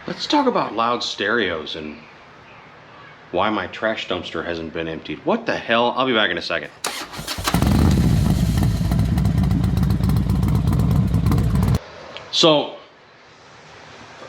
Let's talk about loud stereos and why my trash dumpster hasn't been emptied. What the hell? I'll be back in a second. So,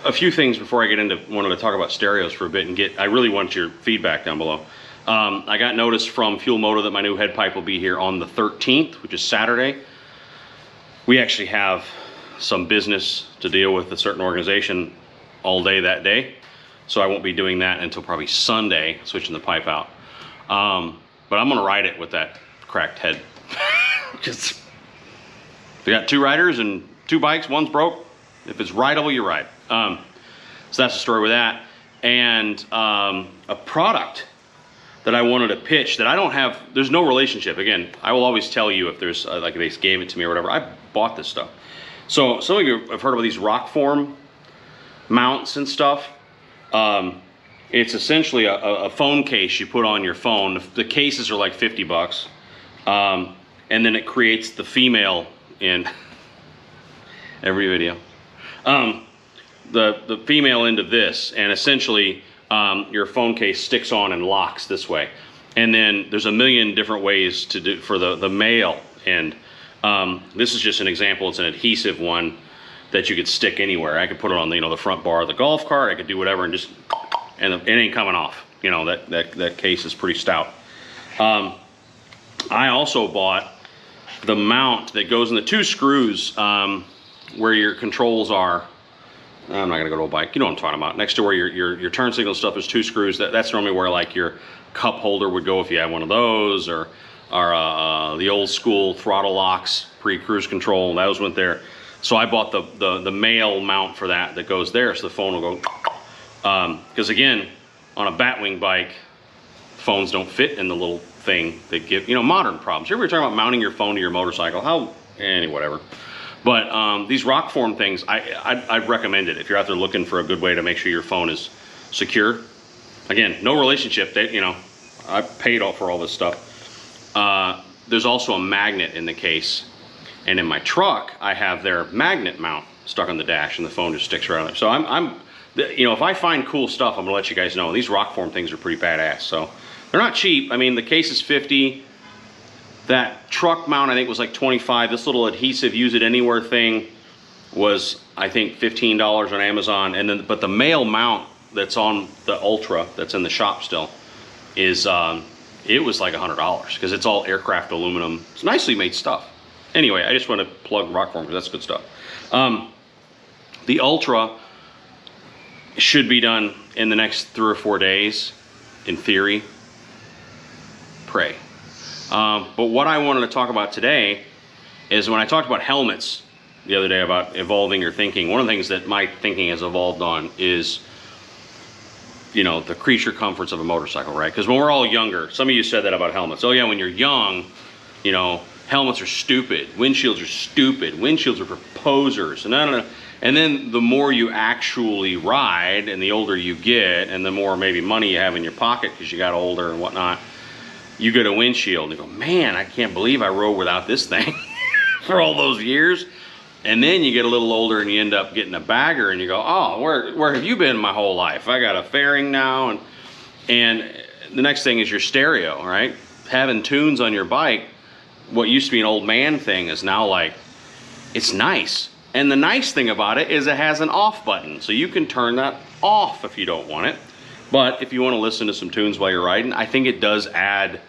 a few things before I get into wanting to talk about stereos for a bit and I really want your feedback down below. I got notice from Fuel Moto that my new head pipe will be here on the 13th, which is Saturday. We actually have some business to deal with a certain organization all day that day, so I won't be doing that until probably Sunday, switching the pipe out. But I'm gonna ride it with that cracked head. Because we got 2 riders and 2 bikes, one's broke. If it's rideable, you ride. So that's the story with that. And a product that I wanted to pitch that I don't have, there's no relationship. Again, I will always tell you if there's, like if they gave it to me or whatever, I bought this stuff. So some of you have heard of these Rockford mounts and stuff. It's essentially a phone case you put on your phone. The cases are like 50 bucks. And then it creates the female in every video. The female end of this, and essentially your phone case sticks on and locks this way. And then there's a million different ways to do for the male end. This is just an example. It's an adhesive one that you could stick anywhere. I could put it on the front bar of the golf cart. I could do whatever and it ain't coming off. That case is pretty stout. I also bought the mount that goes in the 2 screws where your controls are. I'm not gonna go to a bike. You know what I'm talking about. Next to where your turn signal stuff is 2 screws. That's normally where like your cup holder would go if you had one of those, or the old school throttle locks pre-cruise control. Those went there. So I bought the male mount for that goes there, so the phone will go. Because again, on a Batwing bike, phones don't fit in the little thing. They give modern problems. You ever talking about mounting your phone to your motorcycle? Whatever. But these Rockford things, I'd recommend it if you're out there looking for a good way to make sure your phone is secure. Again, no relationship. I paid for all this stuff. There's also a magnet in the case, and in my truck, I have their magnet mount stuck on the dash, and the phone just sticks right on there. So if I find cool stuff, I'm gonna let you guys know. These Rockford things are pretty badass. So they're not cheap. I mean, the case is 50. That truck mount, I think, was like 25. This little adhesive use it anywhere thing was, I think, $15 on Amazon. But the male mount that's on the Ultra, that's in the shop still, is it was like $100 because it's all aircraft aluminum. It's nicely made stuff. Anyway, I just want to plug Rockford because that's good stuff. The Ultra should be done in the next 3 or 4 days, in theory. Pray. But what I wanted to talk about today is when I talked about helmets the other day about evolving your thinking, one of the things that my thinking has evolved on is, the creature comforts of a motorcycle, right? Because when we're all younger, some of you said that about helmets. Oh yeah, when you're young, helmets are stupid, windshields are stupid, windshields are for posers, and And then the more you actually ride and the older you get and the more maybe money you have in your pocket because you got older and whatnot, you get a windshield and you go, man, I can't believe I rode without this thing for all those years. And then you get a little older and you end up getting a bagger and you go, oh, where have you been my whole life? I got a fairing now. And the next thing is your stereo, right? Having tunes on your bike, what used to be an old man thing is now like, it's nice. And the nice thing about it is it has an off button. So you can turn that off if you don't want it. But if you want to listen to some tunes while you're riding, I think it does add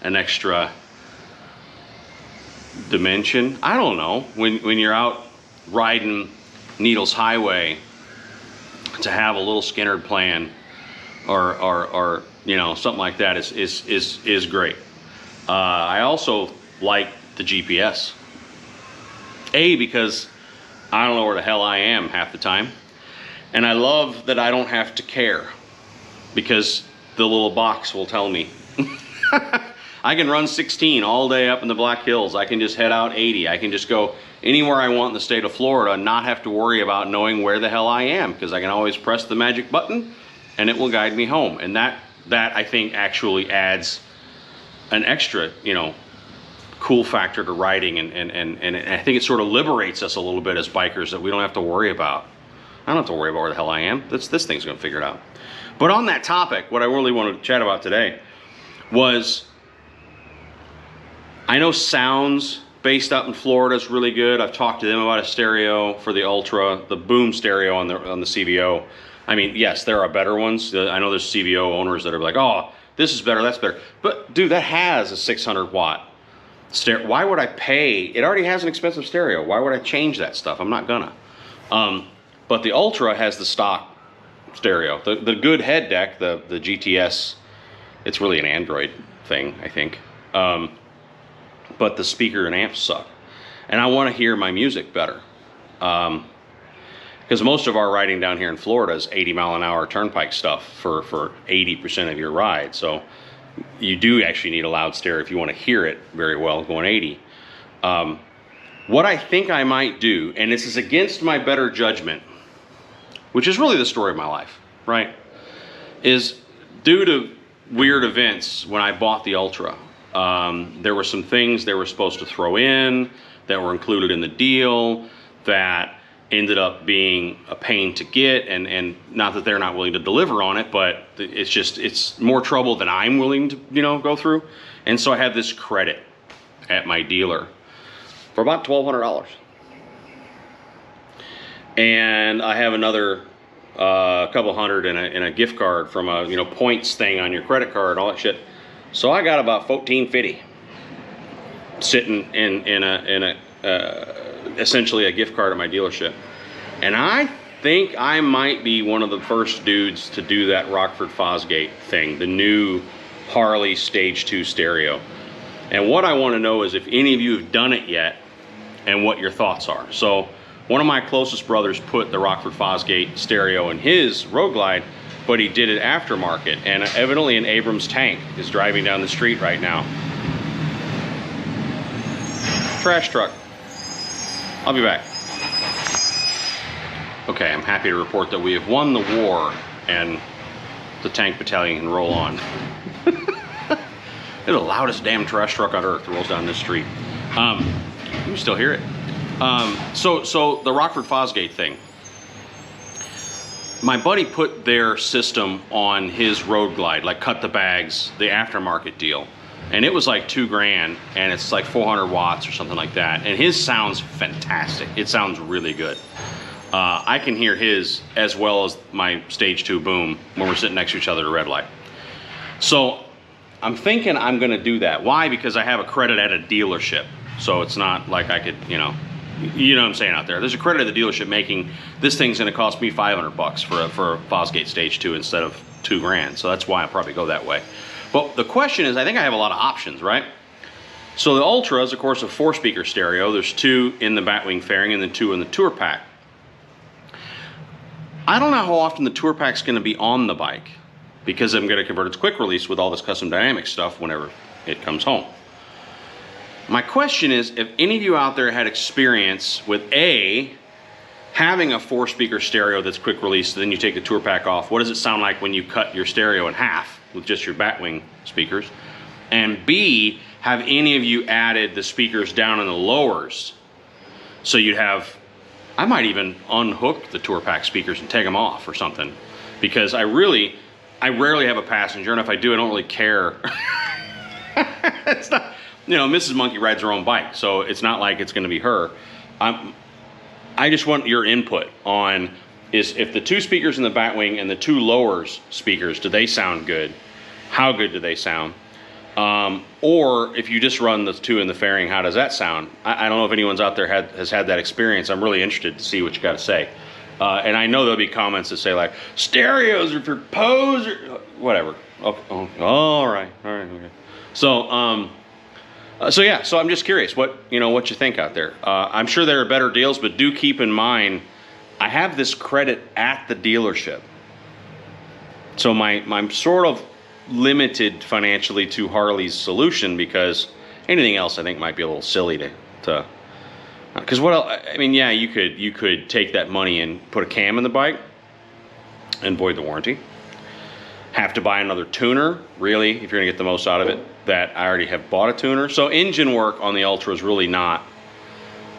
an extra dimension. I don't know, when you're out riding Needles Highway, to have a little Skinnerd playing or you know, something like that is great. I also like the GPS. Because I don't know where the hell I am half the time, and I love that I don't have to care because the little box will tell me. I can run 16 all day up in the Black Hills. I can just head out 80. I can just go anywhere I want in the state of Florida and not have to worry about knowing where the hell I am, because I can always press the magic button and it will guide me home. And that I think actually adds an extra, you know, cool factor to riding, and I think it sort of liberates us a little bit as bikers, that we don't have to worry about I don't have to worry about where the hell I am. This thing's gonna figure it out. But on that topic, what I really want to chat about today was, I know sounds based up in Florida is really good. I've talked to them about a stereo for the Ultra, the boom stereo on the CVO. I mean, yes, there are better ones. I know there's CVO owners that are like, oh, this is better, that's better. But dude, that has a 600 watt stereo. Why would I pay? It already has an expensive stereo. Why would I change that stuff? I'm not gonna. But the Ultra has the stock stereo. The good head deck, the GTS, it's really an Android thing, I think. But the speaker and amps suck. And I want to hear my music better. Because most of our riding down here in Florida is 80-mile-an-hour turnpike stuff for 80% of your ride. So you do actually need a loud stereo if you want to hear it very well going 80. What I think I might do, and this is against my better judgment, which is really the story of my life, right? Is due to weird events when I bought the Ultra. There were some things they were supposed to throw in that were included in the deal that ended up being a pain to get, and not that they're not willing to deliver on it, but it's more trouble than I'm willing to, go through. And so I have this credit at my dealer for about $1,200. And I have another couple hundred in a gift card from a points thing on your credit card, all that shit. So I got about $1,450 sitting in essentially a gift card at my dealership. And I think I might be one of the first dudes to do that Rockford Fosgate thing, the new Harley Stage 2 stereo. And what I want to know is if any of you have done it yet and what your thoughts are. So one of my closest brothers put the Rockford Fosgate stereo in his Road Glide, but he did it aftermarket, and evidently an Abrams tank is driving down the street right now. Trash truck. I'll be back. Okay, I'm happy to report that we have won the war, and the tank battalion can roll on. It's the loudest damn trash truck on earth that rolls down this street. You can still hear it. So the Rockford Fosgate thing. My buddy put their system on his Road Glide, like cut the bags, the aftermarket deal. And it was like $2,000, and it's like 400 watts or something like that. And his sounds fantastic. It sounds really good. I can hear his as well as my Stage 2 boom when we're sitting next to each other at a red light. So I'm thinking I'm gonna do that. Why? Because I have a credit at a dealership. So it's not like I could, you know what I'm saying out there. There's a credit at the dealership making, this thing's gonna cost me $500 for a Fosgate Stage 2 instead of $2,000. So that's why I'll probably go that way. But the question is, I think I have a lot of options, right? So the Ultra is, of course, a 4-speaker stereo. There's 2 in the Batwing fairing and then 2 in the Tour Pack. I don't know how often the Tour Pack's gonna be on the bike because I'm gonna convert it to quick release with all this custom dynamic stuff whenever it comes home. My question is, if any of you out there had experience with having a 4-speaker stereo that's quick release, then you take the Tour Pack off, what does it sound like when you cut your stereo in half with just your Batwing speakers? And B, have any of you added the speakers down in the lowers? So you'd have, I might even unhook the Tour Pack speakers and take them off or something, because I rarely have a passenger, and if I do, I don't really care. It's not, Mrs. Monkey rides her own bike, so it's not like it's gonna be her. I just want your input on if the 2 speakers in the Batwing and the 2 lowers speakers, do they sound good? How good do they sound? Or if you just run the 2 in the fairing, how does that sound? I don't know if anyone's out there has had that experience. I'm really interested to see what you got to say. And I know there'll be comments that say like, stereos are for pose or whatever. Oh, all right, okay. So yeah, so I'm just curious what you think out there. I'm sure there are better deals, but do keep in mind, I have this credit at the dealership. So I'm sort of limited financially to Harley's solution, because anything else I think might be a little silly to because what else, I mean, yeah, you could take that money and put a cam in the bike and void the warranty. Have to buy another tuner, really, if you're gonna get the most out of it, that I already have bought a tuner. So engine work on the Ultra is really not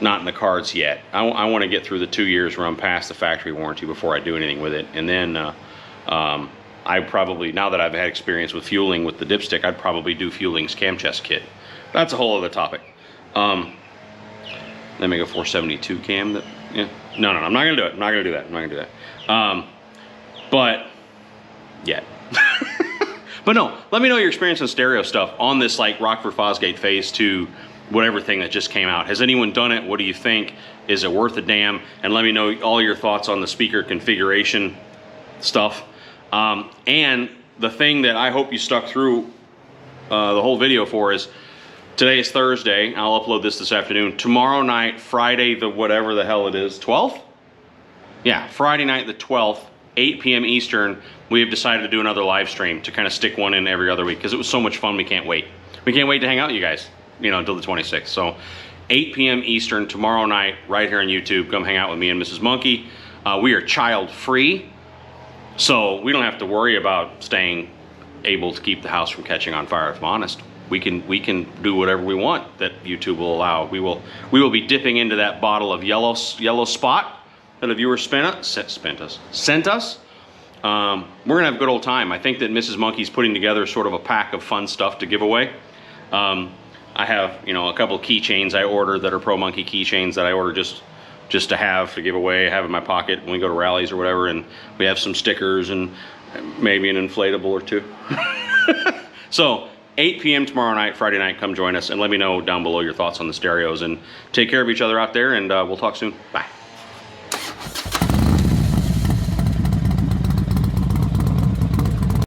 not in the cards yet. I want to get through the 2 years where I'm past the factory warranty before I do anything with it. And then I probably, now that I've had experience with fueling with the dipstick, I'd probably do fueling's cam chest kit. That's a whole other topic. Let me go 472 cam. That, yeah. No, I'm not gonna do it. I'm not gonna do that. I'm not gonna do that. But yet. But no, let me know your experience on stereo stuff on this like Rockford Fosgate Phase 2, whatever thing that just came out. Has anyone done it? What do you think? Is it worth a damn? And let me know all your thoughts on the speaker configuration stuff. And the thing that I hope you stuck through the whole video for is, today is Thursday. I'll upload this afternoon. Tomorrow night, Friday the whatever the hell it is, 12th? Yeah, Friday night the 12th, 8 p.m. Eastern, we have decided to do another live stream to kind of stick one in every other week because it was so much fun. We can't wait. We can't wait to hang out with you guys, you know, until the 26th. So 8 p.m. Eastern tomorrow night, right here on YouTube. Come hang out with me and Mrs. Monkey. We are child free, so we don't have to worry about staying able to keep the house from catching on fire. If I'm honest, we can do whatever we want that YouTube will allow. We will be dipping into that bottle of yellow spot that a viewer sent us. We're gonna have a good old time. I think that Mrs. Monkey's putting together sort of a pack of fun stuff to give away. I have, you know, a couple of keychains I ordered that are Pro Monkey keychains that I ordered just to have to give away. I have in my pocket when we go to rallies or whatever, and we have some stickers and maybe an inflatable or two. So 8 p.m. tomorrow night, Friday night, come join us and let me know down below your thoughts on the stereos, and take care of each other out there, and we'll talk soon. Bye.